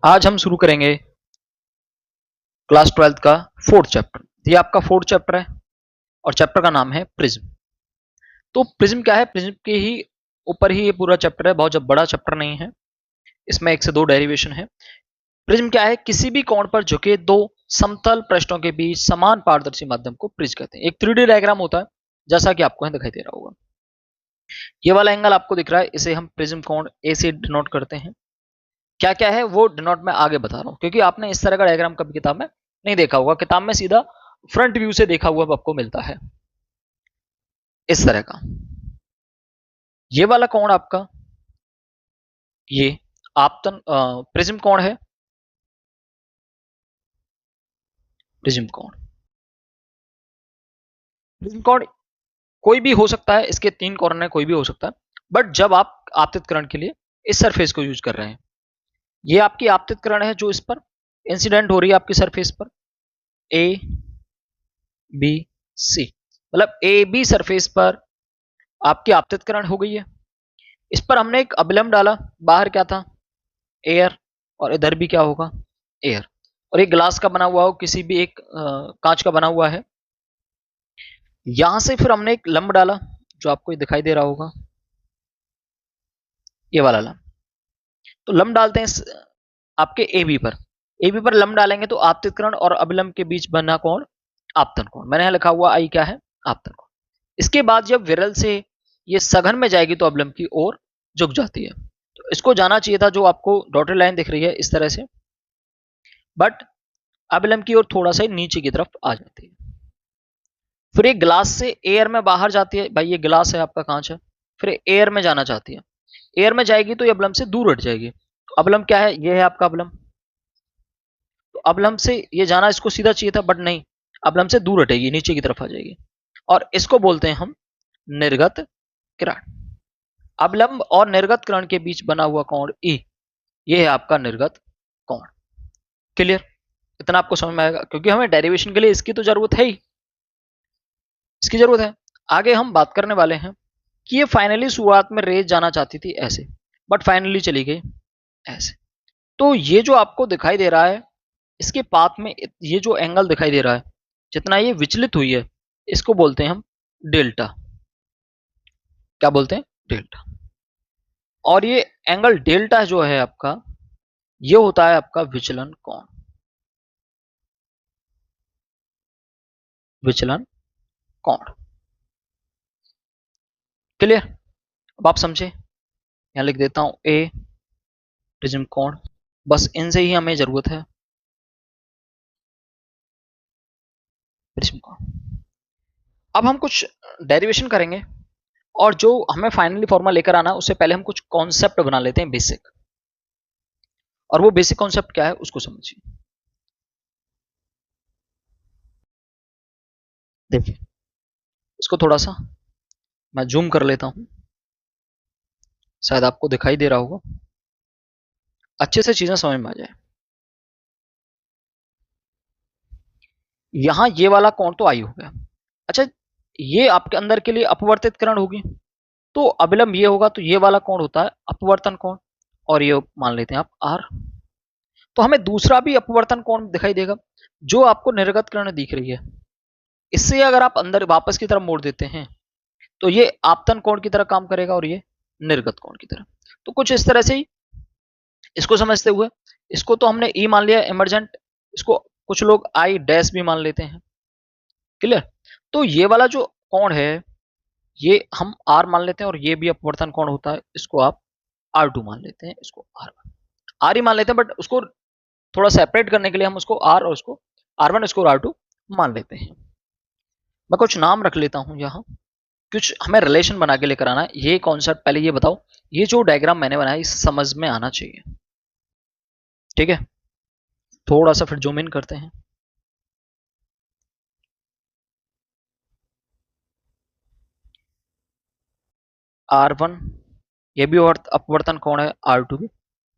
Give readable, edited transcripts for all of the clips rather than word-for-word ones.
आज हम शुरू करेंगे क्लास 12th का फोर्थ चैप्टर। ये आपका फोर्थ चैप्टर है और चैप्टर का नाम है प्रिज्म। तो प्रिज्म क्या है? प्रिज्म के ही ऊपर ही ये पूरा चैप्टर है, बहुत जब बड़ा चैप्टर नहीं है। इसमें 1 से 2 डेरिवेशन है। प्रिज्म क्या है? किसी भी कोण पर झुके दो समतल पृष्ठों के बीच समान पारदर्शी माध्यम को प्रिज्म कहते हैं। एक 3D डायग्राम होता है जैसा कि आपको यहाँ दिखाई दे रहा होगा। ये वाला एंगल आपको दिख रहा है, इसे हम प्रिज्म कोण ए से डिनोट करते हैं। क्या क्या है वो डिनोट मैं आगे बता रहा हूं, क्योंकि आपने इस तरह का डायग्राम कभी किताब में नहीं देखा होगा। किताब में सीधा फ्रंट व्यू से देखा हुआ आपको मिलता है इस तरह का। ये वाला कोण आपका ये आपतन प्रिज्म कोण है। प्रिज्म कोण, प्रिज्म कोण कोई भी हो सकता है, इसके 3 कॉर्नर कोई भी हो सकता है। बट जब आप आपतितकरण के लिए इस सरफेस को यूज कर रहे हैं, ये आपकी आपतितकरण है जो इस पर इंसिडेंट हो रही है आपकी सरफेस पर, ए बी सी, मतलब ए बी सरफेस पर आपकी आपतितकरण हो गई है। इस पर हमने एक अभिलंब डाला, बाहर क्या था? एयर, और इधर भी क्या होगा? एयर। और एक ग्लास का बना हुआ हो, किसी भी एक कांच का बना हुआ है। यहां से फिर हमने एक लंब डाला जो आपको दिखाई दे रहा होगा, ये वाला लंब। तो लंब डालते हैं आपके ए बी पर। ए बी पर लंब डालेंगे तो आपतितकरण और अभिलंब के बीच बना कोण आपतन कोण। मैंने यहां लिखा हुआ आई क्या है? आपतन कोण। इसके बाद जब विरल से ये सघन में जाएगी तो अभिलंब की ओर झुक जाती है। तो इसको जाना चाहिए था, जो आपको डॉटेड लाइन दिख रही है इस तरह से, बट अभिलंब की ओर थोड़ा सा नीचे की तरफ आ जाती है। फिर ये ग्लास से एयर में बाहर जाती है। भाई ये ग्लास है आपका, कांच है, फिर एयर में जाना चाहती है। एयर में जाएगी तो ये अभिलंब से दूर हट जाएगी। तो अभिलंब क्या है? ये है आपका अभिलंब। तो अभिलंब से ये जाना इसको सीधा चाहिए था, बट नहीं, अभिलंब से दूर हटेगी, नीचे की तरफ आ जाएगी। और इसको बोलते हैं हम निर्गत किरण। अभिलंब और निर्गत किरण के बीच बना हुआ कोण ई, ये है आपका निर्गत कोण। क्लियर? इतना आपको समझ में आएगा, क्योंकि हमें डेरिवेशन के लिए इसकी तो जरूरत है ही, इसकी जरूरत है। आगे हम बात करने वाले हैं कि ये फाइनली शुरुआत में रेज जाना चाहती थी ऐसे, बट फाइनली चली गई ऐसे। तो ये जो आपको दिखाई दे रहा है, इसके पाथ में ये जो एंगल दिखाई दे रहा है, जितना ये विचलित हुई है, इसको बोलते हैं हम डेल्टा। क्या बोलते हैं? डेल्टा। और ये एंगल डेल्टा जो है आपका, ये होता है आपका विचलन कोण। विचलन कोण। क्लियर? अब आप समझे, यहां लिख देता हूं ए प्रिज्म कोण, बस इनसे ही हमें जरूरत है। प्रिज्म कोण। अब हम कुछ डेरिवेशन करेंगे, और जो हमें फाइनली फॉर्मूला लेकर आना, उससे पहले हम कुछ कॉन्सेप्ट बना लेते हैं बेसिक। और वो बेसिक कॉन्सेप्ट क्या है उसको समझिए। देखिए, इसको थोड़ा सा मैं जूम कर लेता हूं, शायद आपको दिखाई दे रहा होगा, अच्छे से चीजें समझ में आ जाए। यहां ये वाला कोण तो आई हो गया। अच्छा, ये आपके अंदर के लिए अपवर्तित किरण होगी, तो अभिलंब ये होगा, तो ये वाला कोण होता है अपवर्तन कोण, और ये मान लेते हैं आप आर। तो हमें दूसरा भी अपवर्तन कोण दिखाई देगा, जो आपको निर्गत किरण दिख रही है। इससे अगर आप अंदर वापस की तरफ मोड़ देते हैं, तो ये आपतन कोण की तरह काम करेगा, और ये निर्गत कोण की तरह। तो कुछ इस तरह से ही इसको समझते हुए, इसको तो हमने ई मान लिया इमरजेंट, इसको कुछ लोग आई डैश भी मान लेते हैं। क्लियर? तो ये वाला जो कोण है, ये हम आर मान लेते हैं, और ये भी अपवर्तन कोण होता है, इसको आप R2 मान लेते हैं, इसको R1 आर ही मान लेते हैं, बट उसको थोड़ा सेपरेट करने के लिए हम उसको आर और उसको R1 इसको R2 मान लेते हैं। मैं कुछ नाम रख लेता हूं यहां, कुछ हमें रिलेशन बना के लेकर आना है। ये कॉन्सेप्ट पहले ये बताओ, ये जो डायग्राम मैंने बनाया इस समझ में आना चाहिए। ठीक है, थोड़ा सा फिर जूम इन करते हैं। R1 ये भी अपवर्तन कोण है, R2 भी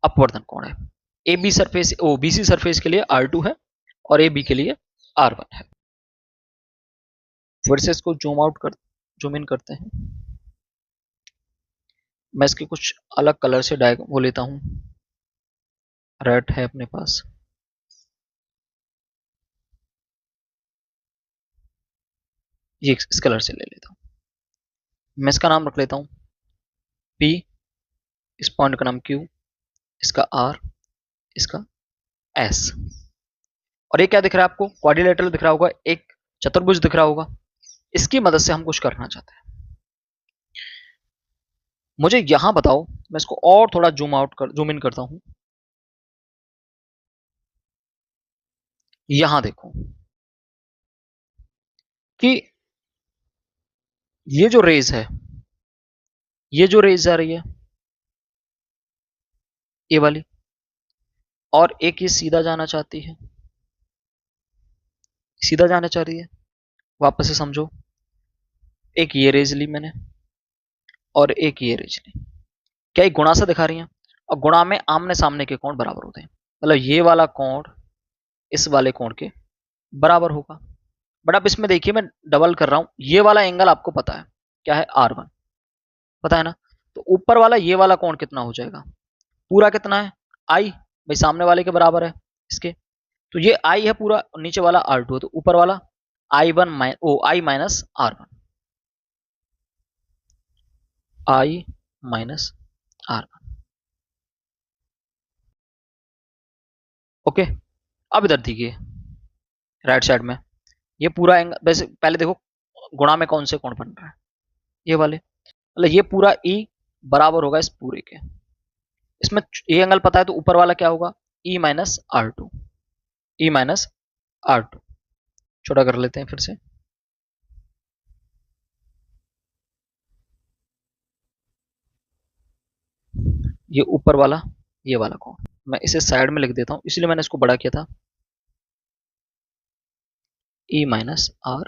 अपवर्तन कोण है। A B surface, O BC surface के लिए R2 है, और ए बी के लिए R1 है। फिर से इसको जूम इन करते हैं। मैं इसके कुछ अलग कलर से वो लेता हूं, रेड है अपने पास, ये इस कलर से ले लेता हूं, मैं इसका नाम रख लेता हूं P, इस पॉइंट का नाम Q, इसका R, इसका S। और ये क्या दिख रहा है आपको? क्वाड्रिलेटरल दिख रहा होगा, एक चतुर्भुज दिख रहा होगा। इसकी मदद से हम कुछ करना चाहते हैं। मुझे यहां बताओ, मैं इसको और थोड़ा जूम इन करता हूं। यहां देखो कि ये जो रेज है, ये जो रेज जा रही है ये वाली, और एक ये सीधा जाना चाहती है, सीधा जाना चाह रही है। वापस से समझो, एक ये रेज ली मैंने और एक ये रेज ली, क्या एक गुणा सा दिखा रही है? और गुणा में आमने सामने के कोण बराबर होते हैं, मतलब ये वाला कोण इस वाले कोण के बराबर होगा। बट अब इसमें देखिए मैं डबल कर रहा हूं, ये वाला एंगल आपको पता है क्या है? R1 पता है ना? तो ऊपर वाला ये वाला कोण कितना हो जाएगा? पूरा कितना है? I, भाई सामने वाले के बराबर है इसके, तो ये I है पूरा, नीचे वाला R2 है, तो ऊपर वाला I minus R1, I minus R1। Okay, अब इधर देखिए राइट साइड में ये पूरा एंगल, वैसे पहले देखो गुणा में कौन से कोण बन रहा है? ये वाले, मतलब ये पूरा E बराबर होगा इस पूरे के, इसमें ये एंगल पता है तो ऊपर वाला क्या होगा? E minus R2, E minus R2। छोटा कर लेते हैं फिर से, ये ऊपर वाला ये वाला कोण, मैं इसे साइड में लिख देता हूं, इसलिए मैंने इसको बड़ा किया था, E माइनस R।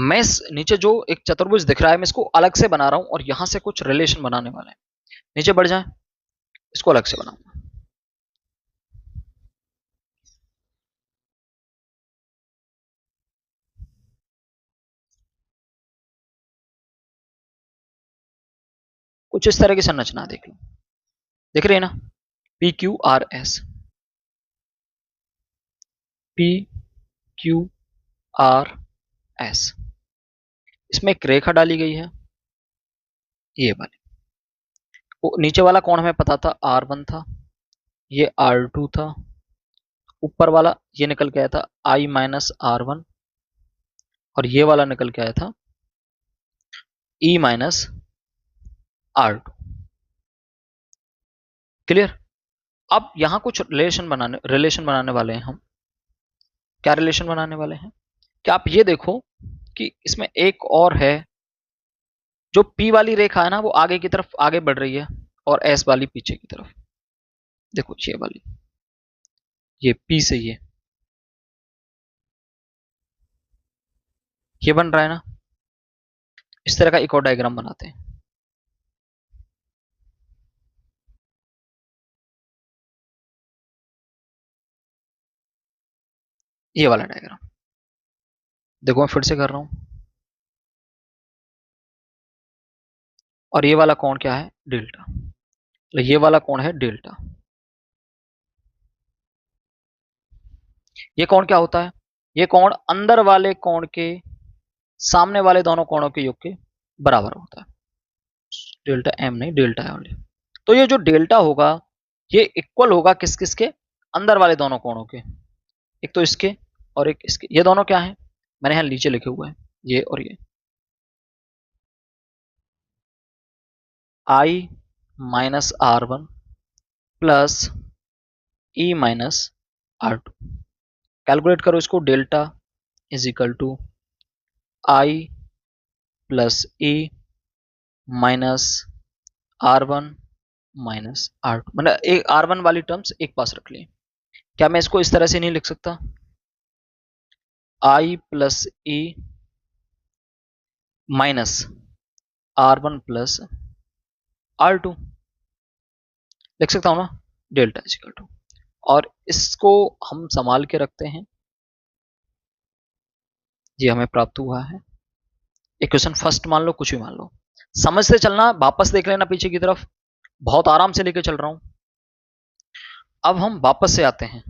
मैं नीचे जो एक चतुर्भुज दिख रहा है, मैं इसको अलग से बना रहा हूं और यहां से कुछ रिलेशन बनाने वाले हैं। नीचे बढ़ जाए, इसको अलग से बनाऊंगा। कुछ इस तरह की संरचना देख लो, दिख रही है ना? P Q R S, P Q R S, इसमें एक रेखा डाली गई है ये वाली। नीचे वाला कौन हमें पता था? R1 था, ये R2 था, ऊपर वाला ये निकल के आया था I माइनस R1, और ये वाला निकल के आया था E माइनस R2। क्लियर? अब यहां कुछ रिलेशन बनाने वाले हैं हम। क्या रिलेशन बनाने वाले हैं? क्या आप ये देखो कि इसमें एक और है, जो P वाली रेखा है ना वो आगे की तरफ आगे बढ़ रही है और S वाली पीछे की तरफ। देखो ये वाली, ये P से ये बन रहा है ना? इस तरह का एक और डायग्राम बनाते हैं। ये वाला डायग्राम देखो, मैं फिर से कर रहा हूं, और ये वाला कोण क्या है? डेल्टा। तो ये वाला कोण है डेल्टा। ये कोण क्या होता है? ये कोण अंदर वाले कोण के सामने वाले दोनों कोणों के योग के बराबर होता है। डेल्टा एम नहीं, डेल्टा है ओनली। तो ये जो डेल्टा होगा ये इक्वल होगा किस किस के? अंदर वाले दोनों कोणों के, एक तो इसके और एक इसके। ये दोनों क्या है? मैंने यहां नीचे लिखे हुए हैं, ये और ये। I minus R1 plus E minus R2। Calculate करो इसको, delta is equal to I plus E minus R1 minus R2। मतलब एक R1 वाली टर्म्स एक पास रख ली। क्या मैं इसको इस तरह से नहीं लिख सकता? I plus E minus R1 plus R2 लिख सकता हूं ना? डेल्टा इज इक्वल टू, और इसको हम संभाल के रखते हैं, ये हमें प्राप्त हुआ है। इक्वेशन फर्स्ट मान लो, कुछ भी मान लो, समझते चलना, वापस देख लेना पीछे की तरफ, बहुत आराम से लेके चल रहा हूं। अब हम वापस से आते हैं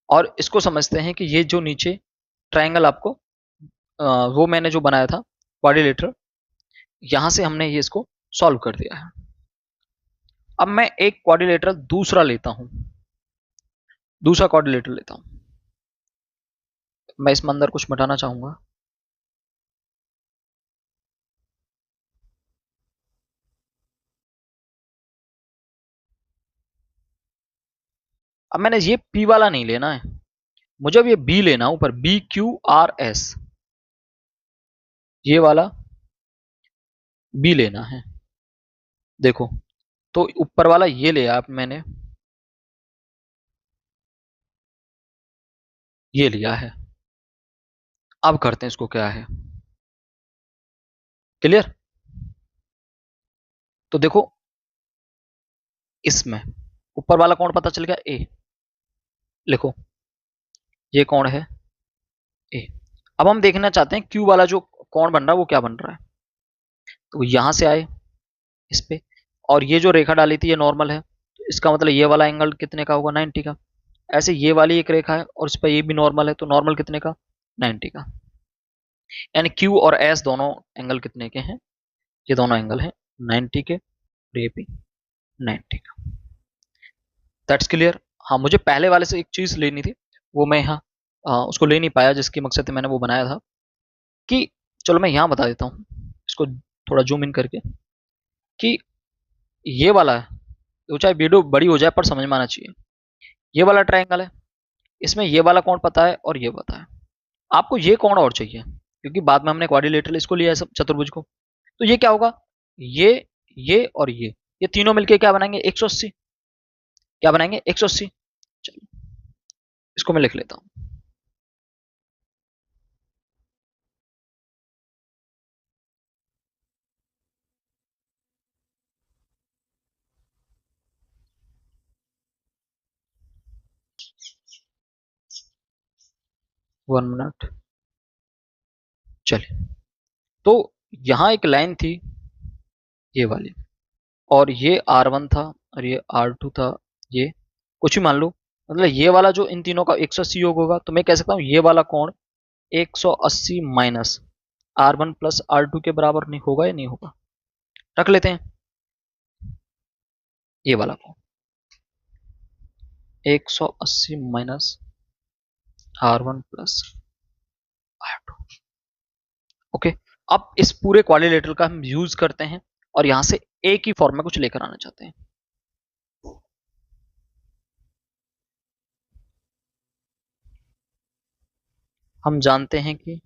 और इसको समझते हैं कि ये जो नीचे ट्रायंगल आपको वो मैंने जो बनाया था क्वाड्रिलेटरल, यहां से हमने ये इसको सॉल्व कर दिया है। अब मैं एक क्वाड्रिलेटरल दूसरा लेता हूं, दूसरा क्वाड्रिलेटरल लेता हूं। मैं इसमें अंदर कुछ मिटाना चाहूंगा। अब मैंने ये P वाला नहीं लेना है, मुझे अब ये B लेना, ऊपर BQRS, ये वाला B लेना है। देखो, तो ऊपर वाला ये लिया मैंने, ये लिया है। अब करते हैं इसको क्या है, क्लियर। तो देखो, इसमें ऊपर वाला कौन पता चल गया, ए। लिखो, ये कौन है, ए। अब हम देखना चाहते हैं क्यू वाला जो कौन बन रहा है वो क्या बन रहा है। तो यहां से आए इस पे, और ये जो रेखा डाली थी ये नॉर्मल है, तो इसका मतलब ये वाला एंगल कितने का होगा, 90 का। ऐसे ये वाली एक रेखा है और इस पर ये भी नॉर्मल है, तो नॉर्मल कितने का, 90 का। यानी क्यू और एस दोनों एंगल कितने के हैं, ये दोनों एंगल हैं 90 के, और ये भी 90 का। That's clear. हाँ, मुझे पहले वाले से एक चीज लेनी थी, वो मैं यहाँ उसको ले नहीं पाया, जिसकी मकसद से मैंने वो बनाया था कि चलो मैं यहाँ बता देता हूँ इसको थोड़ा जूम इन करके, कि ये वाला है, तो चाहे वीडियो बड़ी हो जाए पर समझ में आना चाहिए। ये वाला ट्रायंगल है, इसमें ये वाला कौन पता है और ये पता है। आपको ये कौन और चाहिए, क्योंकि बाद में हमने क्वाड्रिलेटरल इसको लिया है सब चतुर्भुज को। तो ये क्या होगा, ये और ये तीनों मिलके क्या बनाएंगे, 180। क्या बनाएंगे, 180। चलिए इसको मैं लिख लेता हूँ। One minute. चलिए, तो यहां एक लाइन थी, ये वाली, और ये R1 था और ये R2 था, ये कुछ भी मान लो, मतलब ये वाला जो इन तीनों का 180 योग होगा, तो मैं कह सकता हूँ ये वाला कोण 180 माइनस R1 प्लस R2 के बराबर नहीं होगा या नहीं होगा। रख लेते हैं ये वाला कोण 180 minus R1 plus R2। Okay. अब इस पूरे क्वाड्रिलेटरल का हम यूज करते हैं और यहां से एक ही फॉर्म में कुछ लेकर आना चाहते हैं। हम जानते हैं कि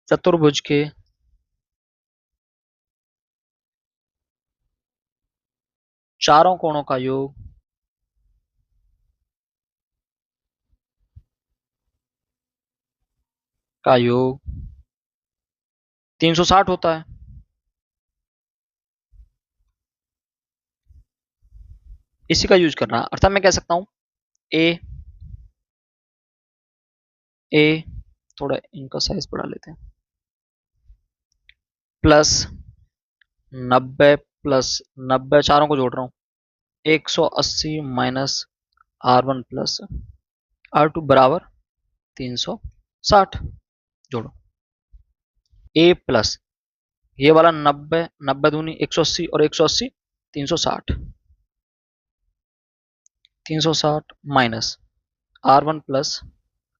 चतुर्भुज के चारों कोणों का योग का योग 360 होता है। इसी का यूज करना है, अर्थात मैं कह सकता हूं ए ए थोड़ा इनका साइज बढ़ा लेते हैं, प्लस 90 प्लस 90, चारों को जोड़ रहा हूं, 180 माइनस R1 प्लस R2 बराबर 360। जोड़ो, ए प्लस ये वाला 90, 90 दूनी 180 और 180 360, 360 माइनस R1 प्लस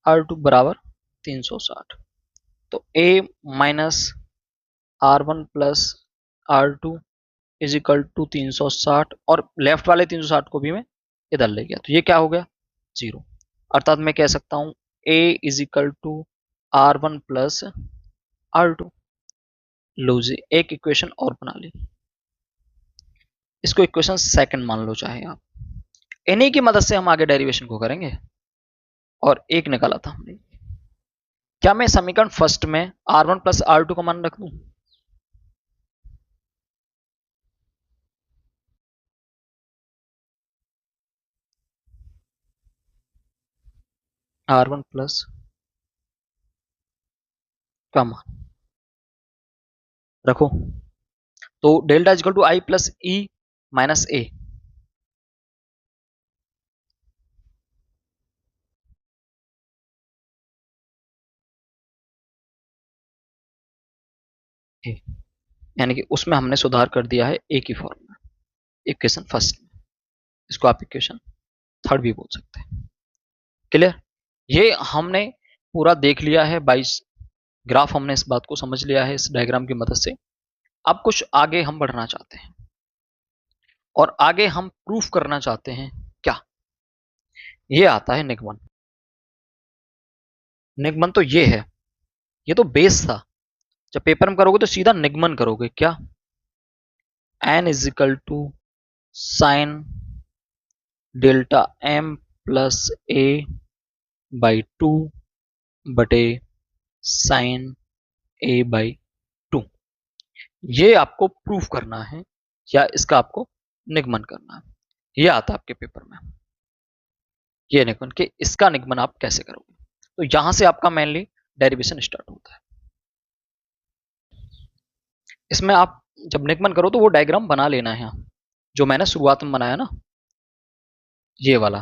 R2 बराबर 360। तो A minus R1 plus R2 is equal to 360, और लेफ्ट वाले 360 को भी मैं इधर ले गया, तो ये क्या हो गया, जीरो। अर्थात मैं कह सकता हूं A is equal to R1 plus R2। लो जी, एक इक्वेशन और बना ली, इसको इक्वेशन सेकंड मान लो चाहे आप। इन्हीं की मदद से हम आगे डेरिवेशन को करेंगे। और एक निकाला था हमने, क्या मैं समीकरण फर्स्ट में R1 प्लस R2 का मान रख दूं, R1 प्लस का मान रखो, तो delta is equal to I plus E minus A. यानी कि उसमें हमने सुधार कर दिया है ए की फॉर्म में, इक्वेशन फर्स्ट में। इसको आप इक्वेशन थर्ड भी बोल सकते हैं। क्लियर? ये हमने पूरा देख लिया है 22 ग्राफ, हमने इस बात को समझ लिया है इस डायग्राम की मदद से। अब कुछ आगे हम बढ़ना चाहते हैं और आगे हम प्रूफ करना चाहते हैं क्या? ये आता है निगमन। निगमन तो ये है, ये तो बेस था। जब पेपर में करोगे तो सीधा निगमन करोगे। क्या? n is equal to sine delta m plus A by 2 बटे साइन ए बाई 2। ये आपको प्रूफ करना है या इसका आपको निगमन करना है। ये आता है आपके पेपर में, ये निगमन के, इसका निगमन आप कैसे करोगे। तो यहां से आपका मेनली डेरिवेशन स्टार्ट होता है। इसमें आप जब निगमन करो तो वो डायग्राम बना लेना है जो मैंने शुरुआत में बनाया ना, ये वाला।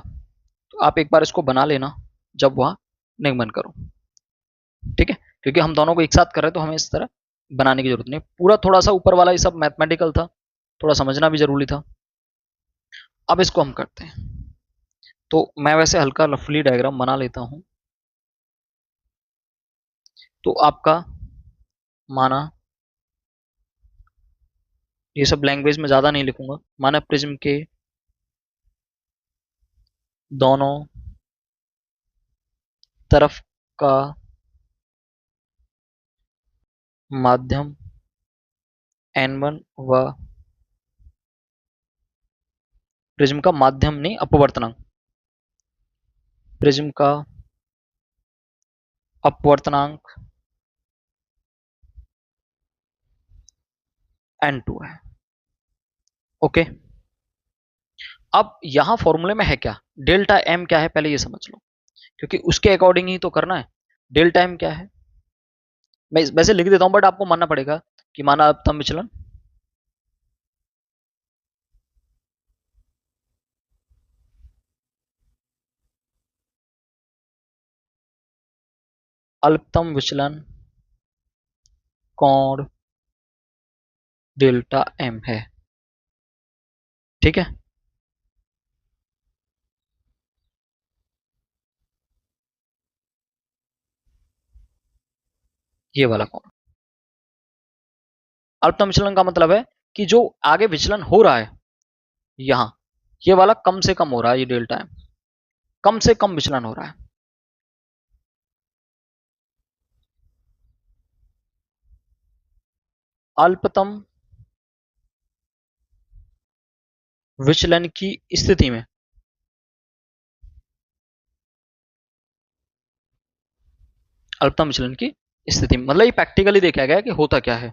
तो आप एक बार इसको बना लेना जब वहां निगमन करो, ठीक है? क्योंकि हम दोनों को एक साथ कर रहे हैं तो हमें इस तरह बनाने की जरूरत नहीं। पूरा थोड़ा सा ऊपर वाला ये सब मैथमेटिकल था, थोड़ा समझना भी जरूरी था। अब इसको हम करते हैं। तो मैं वैसे हल्का रफली डायग्राम बना लेता हूं। तो आपका माना, ये सब लैंग्वेज में ज्यादा नहीं लिखूंगा, माना प्रिज्म के दोनों तरफ का माध्यम n1 व प्रिज्म का माध्यम नहीं, अपवर्तनांक, प्रिज्म का अपवर्तनांक n2 है। ओके, अब यहां फॉर्मूले में है क्या, डेल्टा एम क्या है पहले ये समझ लो, क्योंकि उसके अकॉर्डिंग ही तो करना है। डेल्टा एम क्या है, मैं वैसे लिख देता हूं बट आपको मानना पड़ेगा कि माना अल्पतम विचलन अल्पतम विचलन कोण डेल्टा एम है, ठीक है? ये वाला कोण अल्पतम विचलन का मतलब है कि जो आगे विचलन हो रहा है यहां, ये वाला कम से कम हो रहा है, ये डेल्टा एम कम से कम विचलन हो रहा है। अल्पतम विचलन की स्थिति में अल्पतम विचलन की स्थिति में मतलब ये प्रैक्टिकली देखा गया कि होता क्या है।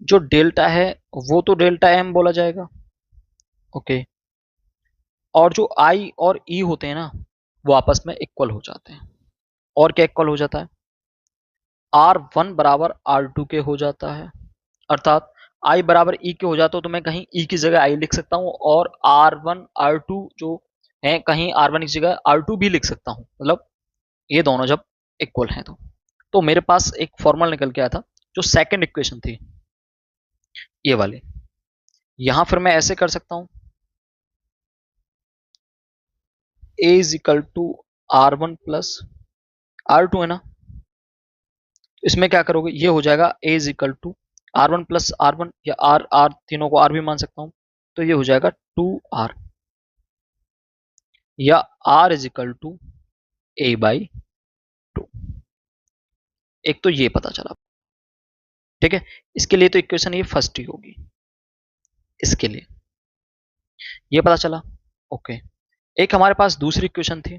जो डेल्टा है वो तो डेल्टा एम बोला जाएगा, ओके, और जो आई और ई होते हैं ना वो आपस में इक्वल हो जाते हैं। और क्या इक्वल हो जाता है, R1 बराबर R2 के हो जाता है, अर्थात I बराबर E के हो जाता हो तो मैं कहीं E की जगह I लिख सकता हूं, और R1 R2 जो है कहीं R1 की जगह R2 भी लिख सकता हूं, मतलब ये दोनों जब इक्वल हैं तो मेरे पास एक फॉर्मूला निकल के आया था जो सेकंड इक्वेशन थी ये वाली। यहां फिर मैं ऐसे कर सकता हूं, A is equal to R1 plus R2 है ना, इसमें क्या करोगे, ये हो जाएगा A is equal to R1 plus R1 या R तीनों को R भी मान सकता हूं, तो ये हो जाएगा 2R, या R is equal to A by 2। एक तो ये पता चला, ठीक है? इसके लिए तो इक्वेशन ये फर्स्ट ही होगी, इसके लिए ये पता चला, ओके। एक हमारे पास दूसरी इक्वेशन थी,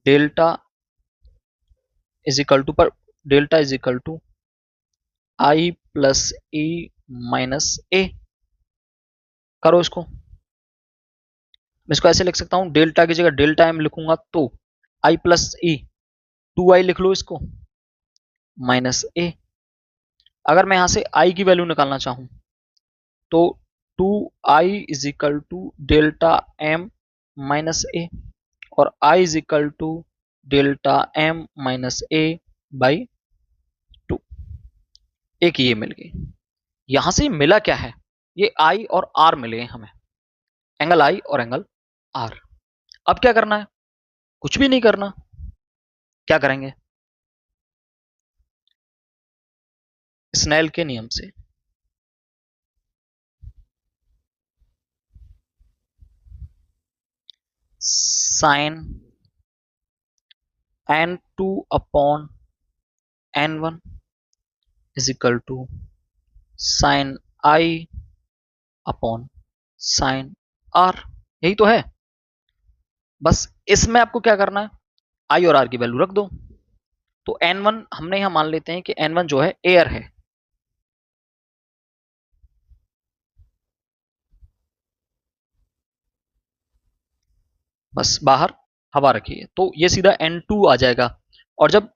डेल्टा इज इक्वल टू, पर delta is equal to I plus E minus A. करो इसको, मैं इसको ऐसे लिख सकता हूं, डेल्टा की जगह डेल्टा एम लिखूंगा तो आई प्लस ई, 2i लिख लो इसको, माइनस ए। अगर मैं यहां से आई की वैल्यू निकालना चाहूं तो 2i is equal to delta M minus A, और i is equal to delta M minus A by 2। एक ये मिल गई। यहां से मिला क्या है, ये आई और आर मिले हैं हमें, एंगल आई और एंगल आर। अब क्या करना है, कुछ भी नहीं करना। क्या करेंगे, स्नेल के नियम से sine n2 upon n1 is equal to sine I upon sine R. यही तो है, बस इसमें आपको क्या करना है, आई और आर की वैल्यू रख दो। तो n1 हमने यहां मान लेते हैं कि n1 जो है एयर है, बस बाहर हवा रखी है, तो ये सीधा n2 आ जाएगा। और जब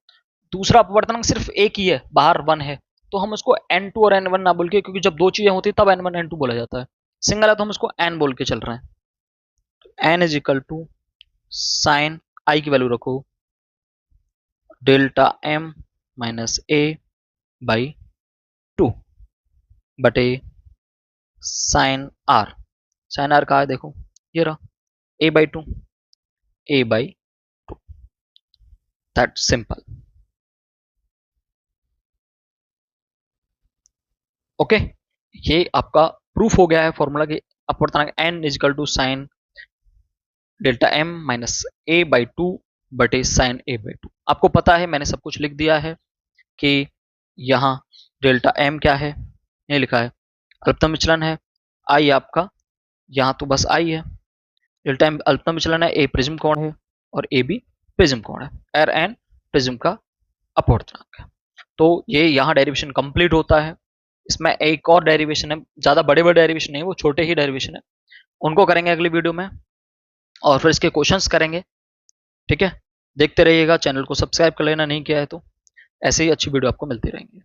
दूसरा अपवर्तनांक सिर्फ एक ही है, बाहर 1 है, तो हम उसको n2 और n1 ना बोल के, क्योंकि जब दो चीजें होती है तब n1 n2 बोला जाता है, सिंगल है तो हम उसको n बोल के चल रहे हैं। n is equal to sine I की वैल्यू रखो delta m minus A by 2 बटे साइन आर। साइन आर कहा है, देखो ये रहा, a by 2, a by 2, that simple. Okay, ये आपका प्रूफ हो गया है फॉर्मूला की अपवर्तनांक n is equal to sine delta m minus a by 2 बटे साइन a बाई 2। आपको पता है, मैंने सब कुछ लिख दिया है कि यहाँ डेल्टा m क्या है, ये लिखा है अल्पतम विचलन है, i आपका यहाँ तो बस i है, डेल्टा m अल्पतम विचलन है, a प्रिज्म कोण है और a भी प्रिज्म कोण है, एयर एन प्रिज्म का अपवर्तनांक है। तो ये यहाँ डेरिवेशन कंप्लीट होता है। इसमें एक और डेरिवेशन है, ज्यादा बड़े बड़े डेरिवेशन नहीं, वो छोटे ही डेरिवेशन है, उनको करेंगे अगली वीडियो में, और फिर इसके क्वेश्चंस करेंगे। ठीक है, देखते रहिएगा, चैनल को सब्सक्राइब कर लेना नहीं किया है तो, ऐसे ही अच्छी वीडियो आपको मिलती रहेंगी।